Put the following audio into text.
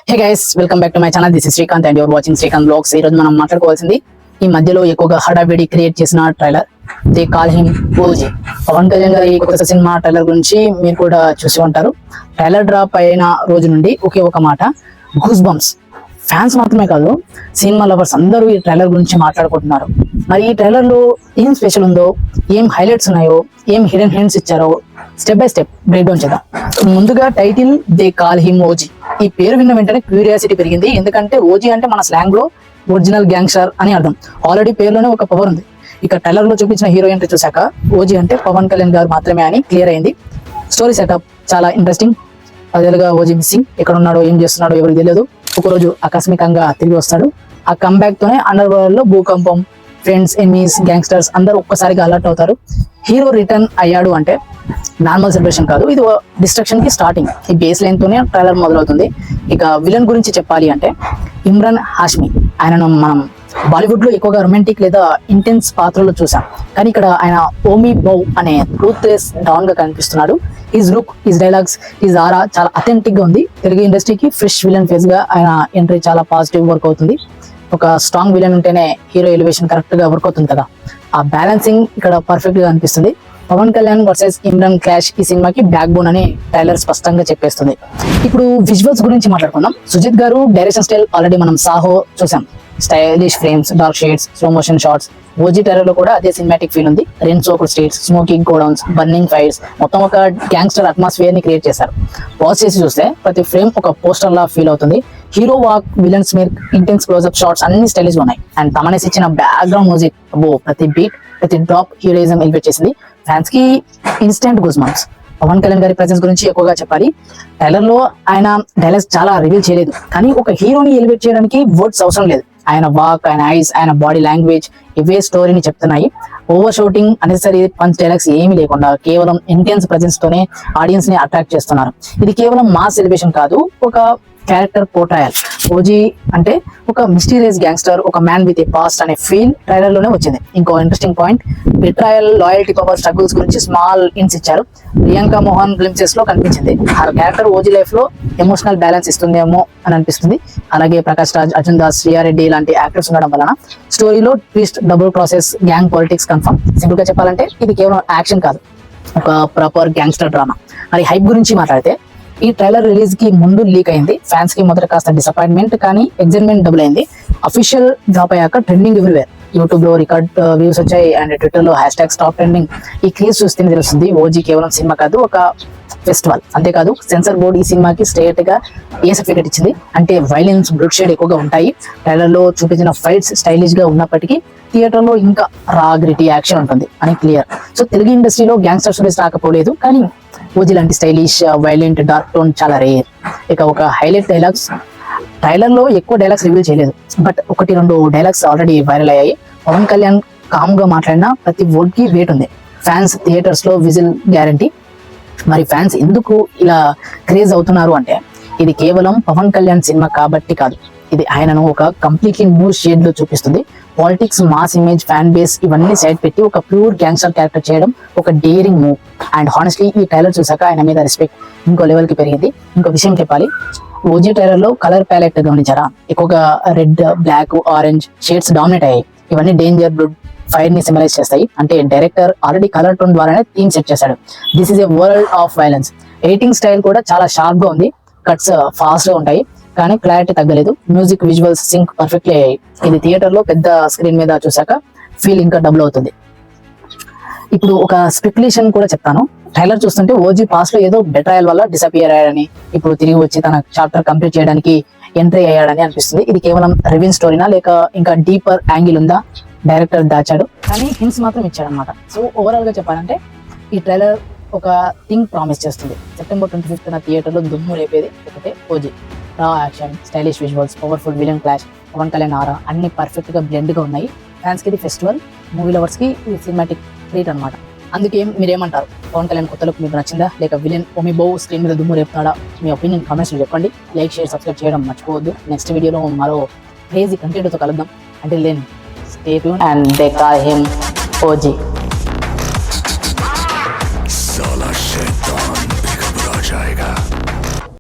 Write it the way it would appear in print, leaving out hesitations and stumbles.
Hey guys, welcome back to my channel. This is Srikanth and you're watching Srikanth blogs. ఈ రోజు మనం మాట్లాడుకోవాల్సింది ఈ మధ్యలో ఎక్కువగా హడావిడి క్రియేట్ చేసిన trailer they call him OG. Pawan Kalyan గారి కొత్త సినిమా ట్రైలర్ గురించి మీరు కూడా చూసి ఉంటారు. ట్రైలర్ డ్రాప్ అయిన రోజు నుండి ఒకే ఒక మాట, గూస్ బంప్స్. ఫ్యాన్స్ మాత్రమే కాదు, సినిమా లవర్స్ అందరూ ఈ ట్రైలర్ గురించి మాట్లాడుకుంటున్నారు. మరి ఈ ట్రైలర్ లో ఏం స్పెషల్ ఉందో, ఏం హైలైట్స్ ఉన్నాయో, ఏం హిడెన్ హ్యాండ్స్ ఇచ్చారో step by step break down చేద్దాం. ముందుగా title they call him OG. ఈ పేరు విన్న వెంటనే క్యూరియాసిటీ పెరిగింది. ఎందుకంటే ఓజీ అంటే మన స్లాంగ్ లో ఒరిజినల్ గ్యాంగ్స్టర్ అని అర్థం. ఆల్రెడీ పేరులోనే ఒక పవర్ ఉంది. ఇక ట్రైలర్ లో చూపించిన హీరో ఎంట్రీ చూసాక ఓజీ అంటే పవన్ కళ్యాణ్ గారు మాత్రమే అని క్లియర్ అయింది. స్టోరీ సెటప్ చాలా ఇంట్రెస్టింగ్. అదేలుగా ఓజీ మిస్సింగ్, ఎక్కడ ఉన్నాడో ఏం చేస్తున్నాడో ఎవరికి తెలియదు. ఒకరోజు ఆకస్మికంగా తిరిగి వస్తాడు. ఆ కంబ్యాక్ తోనే అండర్ వరల్డ్ లో భూకంపం, ఫ్రెండ్స్, ఎనిమీస్, గ్యాంగ్స్టర్స్ అందరూ ఒక్కసారిగా అలర్ట్ అవుతారు. హీరో రిటర్న్ అయ్యాడు అంటే నార్మల్ సెలబ్రేషన్ కాదు, ఇది డిస్ట్రక్షన్ కి స్టార్టింగ్. ఈ బేస్ లైన్ తోనే ట్రైలర్ మొదలవుతుంది. ఇక విలన్ గురించి చెప్పాలి అంటే ఇమ్రాన్ హాష్మి. ఆయనను మనం బాలీవుడ్ లో ఎక్కువగా రొమాంటిక్ లేదా ఇంటెన్స్ పాత్రలో చూసాం, కానీ ఇక్కడ ఆయన ఓమీ బౌ అనే రూత్లెస్ డాన్ గా కనిపిస్తున్నాడు. His look, his dialogues, his aura చాలా అథెంటిక్ గా ఉంది. తెలుగు ఇండస్ట్రీకి ఫ్రెష్ విలన్ ఫేస్ గా ఆయన ఎంట్రీ చాలా పాజిటివ్ వర్క్ అవుతుంది. ఒక స్ట్రాంగ్ విలన్ ఉంటేనే హీరో ఎలివేషన్ కరెక్ట్ గా వర్క్ అవుతుంది కదా. ఆ బ్యాలెన్సింగ్ ఇక్కడ పర్ఫెక్ట్ గా అనిపిస్తుంది. పవన్ కళ్యాణ్ వర్సెస్ ఇమ్రాన్ క్లాష్ ఈ సినిమాకి బ్యాక్ బోన్ అని ట్రైలర్ స్పష్టంగా చెప్పేస్తుంది. ఇప్పుడు విజువల్స్ గురించి మాట్లాడుకుందాం. సుజిత్ గారు డైరెక్షన్ స్టైల్ ఆల్రెడీ మనం సాహో చూసాం. Stylish frames, dark shades, slow motion shots. OG trailer లో కూడా అదే సినిమాటిక్ ఫీల్ ఉంది. Rain soaked streets, smoking godowns, burning fires, మొత్తం ఒక గ్యాంగ్స్టర్ అట్మాస్ఫియర్ ని క్రియేట్ చేశారు. పాజ్ చేసి చూస్తే ప్రతి ఫ్రేమ్ ఒక పోస్టర్ లా ఫీల్ అవుతుంది. హీరో వాక్, విలన్స్ మీర్, ఇంటెన్స్ క్లోజ్అప్ షాట్స్ అన్ని స్టైలిష్ గా ఉన్నాయి. అండ్ తమనేసి ఇచ్చిన బ్యాక్గ్రౌండ్ మ్యూజిక్ ప్రతి బీట్, ప్రతి డ్రాప్ హీరోయిజం ఎలివేట్ చేసింది. ఫ్యాన్స్ కి instant goose bumps. Pawan Kalyan గారి ప్రెజెన్స్ గురించి ఎక్కువగా చెప్పాలి. ట్రైలర్ లో ఆయన డైలాగ్స్ చాలా రివీల్ చేయలేదు, కానీ ఒక హీరోని ఎలివేట్ చేయడానికి వర్డ్స్ అవసరం లేదు. ఆయన వాక్, ఆయన ఐస్, ఆయన బాడీ లాంగ్వేజ్ ఇవే స్టోరీని చెప్తున్నాయి. Over shooting, unnecessary punch dialogues ఏమీ లేకుండా కేవలం ఇంటెన్స్ ప్రెజెన్స్ తోనే ఆడియన్స్ ని అట్రాక్ట్ చేస్తున్నారు. ఇది కేవలం మాస్ ఎలివేషన్ కాదు, ఒక క్యారెక్టర్ పోర్ట్రయల్. ఓజీ అంటే ఒక మిస్టీరియస్ గ్యాంగ్స్టర్, ఒక మ్యాన్ విత్ ఏ పాస్ట్ అనే ఫీల్ ట్రైలర్ లోనే వచ్చింది. ఇంకో interesting point, betrayal, loyalty, power struggles గురించి స్మాల్ హింట్స్ ఇచ్చారు. ప్రియాంక మోహన్ గ్లింప్సెస్ లో కనిపించింది. ఆ క్యారెక్టర్ ఓజీ లైఫ్ లో ఎమోషనల్ బ్యాలెన్స్ ఇస్తుందేమో అని అనిపిస్తుంది. అలాగే ప్రకాష్ రాజ్, అర్జున్ దాస్, శ్రీయారెడ్డి లాంటి యాక్టర్స్ ఉండడం వలన స్టోరీలో twist, double process, gang politics confirm. Simple గా చెప్పాలంటే ఇది కేవలం యాక్షన్ కాదు, ఒక ప్రాపర్ గ్యాంగ్స్టర్ డ్రామా. మరి హైప్ గురించి మాట్లాడితే ఈ ట్రైలర్ రిలీజ్ కి ముందు లీక్ అయింది. ఫ్యాన్స్ కి మొదట కాస్త డిసప్పాయింట్మెంట్, కానీ ఎగ్జైట్మెంట్ డబుల్ అయింది. అఫీషియల్ డ్రాప్ అయ్యాక ట్రెండింగ్ ఎవ్రీవేర్. యూట్యూబ్ లో రికార్డ్ వ్యూస్ వచ్చాయి అండ్ ట్విట్టర్ లో హ్యాష్ టాప్ ట్రెండింగ్. ఈ క్రేజ్ చూస్తేనే తెలుస్తుంది ఓజీ కేవలం సినిమా కాదు, ఒక ఫెస్టివల్. అంతేకాదు, సెన్సార్ బోర్డు ఈ సినిమాకి స్ట్రేట్ గా ఏ సర్టిఫికేట్ ఇచ్చింది అంటే వైలెన్స్, బ్లడ్ షేడ్ ఎక్కువగా ఉంటాయి. ట్రైలర్ లో చూపించిన ఫైట్స్ స్టైలిష్ గా ఉన్నప్పటికీ థియేటర్ లో ఇంకా రా, గ్రిటీ యాక్షన్ ఉంటుంది అని క్లియర్. సో తెలుగు ఇండస్ట్రీలో గ్యాంగ్స్టర్ స్టోరీస్ రాకపోలేదు, కానీ ఓజీ లాంటి స్టైలిష్, వైలెంట్, డార్క్ టోన్ చాలా రేర్. ఇక ఒక హైలైట్ డైలాగ్స్. ట్రైలర్ లో ఎక్కువ డైలాగ్స్ రివీల్ చేయలేదు, బట్ 1-2 డైలాగ్స్ ఆల్రెడీ వైరల్ అయ్యాయి. పవన్ కళ్యాణ్ కామ్ గా మాట్లాడిన ప్రతి వర్డ్ కి వెయిట్ ఉంది. ఫ్యాన్స్ థియేటర్స్ లో విజిల్ గ్యారంటీ. మరి ఫ్యాన్స్ ఎందుకు ఇలా క్రేజ్ అవుతున్నారు అంటే ఇది కేవలం పవన్ కళ్యాణ్ సినిమా కాబట్టి కాదు, ఇది ఆయనను ఒక కంప్లీట్లీ న్యూ షేడ్ లో చూపిస్తుంది. Politics, mass image, fan base ఇవన్నీ సైడ్ పెట్టి ఒక ప్యూర్ గ్యాంగ్స్టర్ క్యారెక్టర్ చేయడం ఒక డేరింగ్ మూవ్. అండ్ హానెస్ట్లీ ఈ ట్రైలర్ చూసాక ఆయన మీద రెస్పెక్ట్ ఇంకో లెవెల్ కి పెరిగింది. ఇంకో విషయం చెప్పాలి, ఓజీ ట్రైలర్ లో కలర్ ప్యాలెట్ గమనించారా? ఎక్కువగా red, black, orange shades dominate అయ్యాయి. ఇవన్నీ డేంజర్, బ్లడ్, ఫైర్ ని సింబలైజ్ చేస్తాయి. అంటే డైరెక్టర్ ఆల్రెడీ కలర్ టోన్ ద్వారానే థీమ్ సెట్ చేశాడు. This is a world of violence. Editing style కూడా చాలా షార్ప్ గా ఉంది. కట్స్ ఫాస్ట్ గా ఉంటాయి, కానీ క్లారిటీ తగ్గలేదు. మ్యూజిక్, విజువల్స్ సింక్ పర్ఫెక్ట్లీ అయ్యాయి. ఇది థియేటర్ లో పెద్ద స్క్రీన్ మీద చూసాక ఫీల్ ఇంకా డబుల్ అవుతుంది. ఇప్పుడు ఒక స్పెక్యులేషన్ కూడా చెప్తాను. ట్రైలర్ చూస్తుంటే ఓజీ పాస్ట్ లో ఏదో బెట్రాయల్ వల్ల డిసపియర్ అయ్యాడని, ఇప్పుడు తిరిగి వచ్చి తన చాప్టర్ కంప్లీట్ చేయడానికి ఎంట్రీ అయ్యాడని అనిపిస్తుంది. ఇది కేవలం రివెంజ్ స్టోరీనా, లేక ఇంకా డీపర్ యాంగిల్ ఉందా? డైరెక్టర్ దాచాడు, కానీ హింట్స్ మాత్రం ఇచ్చాడు అనమాట. సో ఓవరాల్ గా చెప్పాలంటే ఈ ట్రైలర్ ఒక థింగ్ ప్రామిస్ చేస్తుంది. September 25th థియేటర్ లో దుమ్ము రేపేది ఒకటే OG. Raw action, stylish visuals, powerful villain clash, Pawan Kalyan aura అన్ని పర్ఫెక్ట్ గా బ్లెండ్ గా ఉన్నాయి. ఫ్యాన్స్ కి ఇది ఫెస్టివల్, మూవీ లవర్స్ కి ఇది సినిమాటిక్ ట్రీట్ అనమాట. అందుకే మీరేమంటారు? పవన్ కళ్యాణ్ కొత్త లుక్ మీకు నచ్చిందా, లేక విలన్ ఓమీ బౌ స్క్రీన్ మీద దుమ్ము రేపుతాడా? మీ ఒపీనియన్ కామెంట్స్ లో చెప్పండి. లైక్, షేర్, సబ్స్క్రైబ్ చేయడం మర్చిపోవద్దు. నెక్స్ట్ వీడియోలో మరో క్రేజీ కంటెంట్ తో కలుద్దాం. Until then, stay tuned and they call him OG.